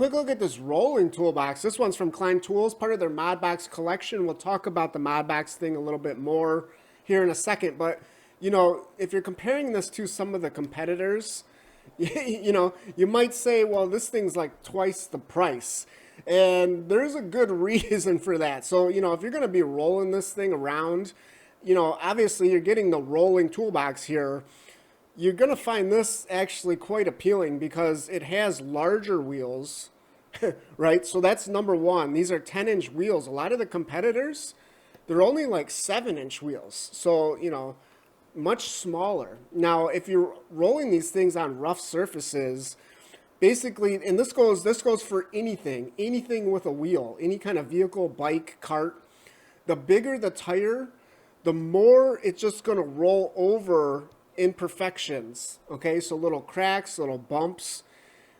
quick look at this rolling toolbox. This one's from Klein Tools, part of their Modbox collection. We'll talk about the Modbox thing a little bit more here in a second. But, you know, if you're comparing this to some of the competitors, you know, you might say, well, this thing's like twice the price. And there's a good reason for that. So, you know, if you're going to be rolling this thing around, you know, obviously you're getting the rolling toolbox here. You're going to find this actually quite appealing because it has larger wheels, right? So that's number one. These are 10-inch wheels. A lot of the competitors, they're only like 7-inch wheels. So, you know, much smaller. Now, if you're rolling these things on rough surfaces, basically, and this goes for anything with a wheel, any kind of vehicle, bike, cart. The bigger the tire, the more it's just going to roll over imperfections. Okay, so little cracks, little bumps.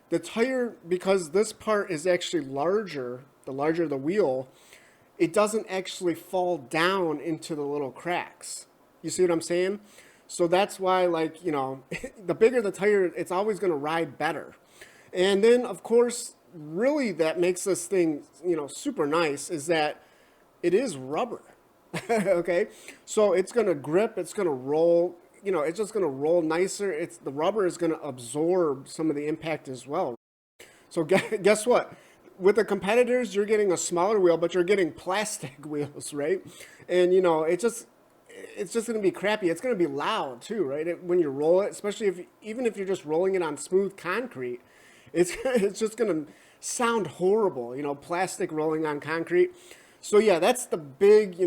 The tire, because this part is actually larger, the larger the wheel, it doesn't actually fall down into the little cracks. You see what I'm saying? So that's why, like, you know, the bigger the tire, it's always going to ride better. And then, of course, really that makes this thing, you know, super nice is that it is rubber. Okay, so it's going to grip, it's going to roll, you know, it's just going to roll nicer. The rubber is going to absorb some of the impact as well. So guess what? With the competitors, you're getting a smaller wheel, but you're getting plastic wheels, right? And, you know, it's just going to be crappy. It's going to be loud too, right? When you roll it, especially even if you're just rolling it on smooth concrete, it's just going to sound horrible, you know, plastic rolling on concrete. So yeah, that's the big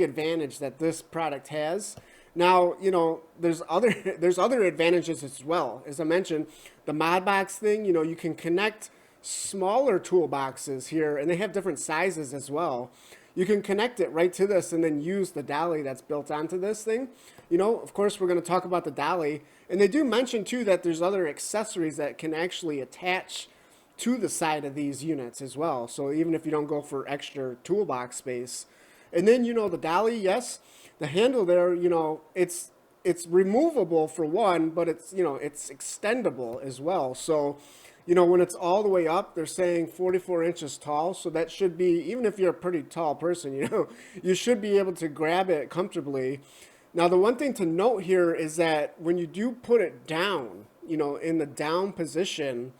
advantage that this product has. Now, you know, there's other advantages as well. As I mentioned, the Modbox thing, you know, you can connect smaller toolboxes here, and they have different sizes as well. You can connect it right to this and then use the dolly that's built onto this thing. You know, of course, we're going to talk about the dolly. And they do mention, too, that there's other accessories that can actually attach to the side of these units as well. So even if you don't go for extra toolbox space. And then, you know, the dolly, yes, the handle there, you know, it's removable for one, but it's, you know, it's extendable as well. So, you know, when it's all the way up, they're saying 44 inches tall. So that should be, even if you're a pretty tall person, you know, you should be able to grab it comfortably. Now, the one thing to note here is that when you do put it down, you know, in the down position,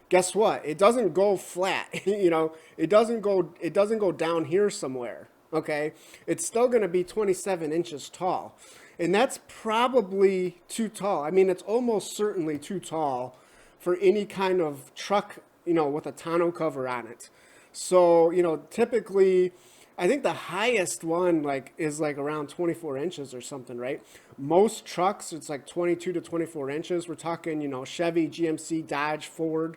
guess what? It doesn't go flat. You know, it doesn't go down here somewhere. Okay, it's still going to be 27 inches tall, and that's probably too tall. I mean, it's almost certainly too tall for any kind of truck, you know, with a tonneau cover on it. So, you know, typically, I think the highest one is around 24 inches or something, right? Most trucks, it's like 22 to 24 inches. We're talking, you know, Chevy, GMC, Dodge, Ford,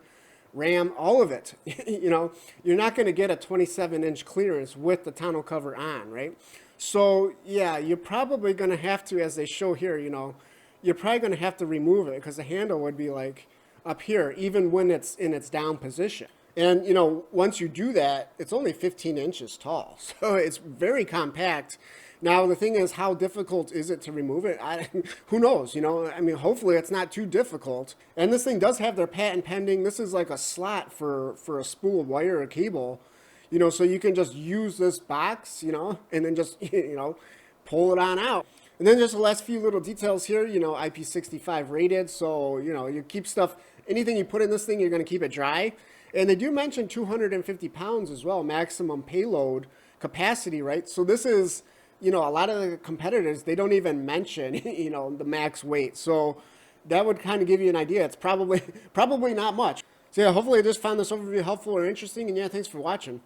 Ram, all of it. You know, you're not going to get a 27-inch clearance with the tonneau cover on, right? So, yeah, you're probably going to have to, as they show here, you know, you're probably going to have to remove it because the handle would be like up here, even when it's in its down position. And, you know, once you do that, it's only 15 inches tall. So it's very compact. Now, the thing is, how difficult is it to remove it? Who knows? You know, I mean, hopefully it's not too difficult. And this thing does have their patent pending. This is like a slot for a spool of wire or cable, you know, so you can just use this box, you know, and then just, you know, pull it on out. And then just the last few little details here, you know, IP65 rated. So, you know, you keep stuff, anything you put in this thing, you're going to keep it dry. And they do mention 250 pounds as well, maximum payload capacity, right? So this is, you know, a lot of the competitors, they don't even mention, you know, the max weight. So that would kind of give you an idea. It's probably not much. So yeah, hopefully I just found this overview helpful or interesting. And yeah, thanks for watching.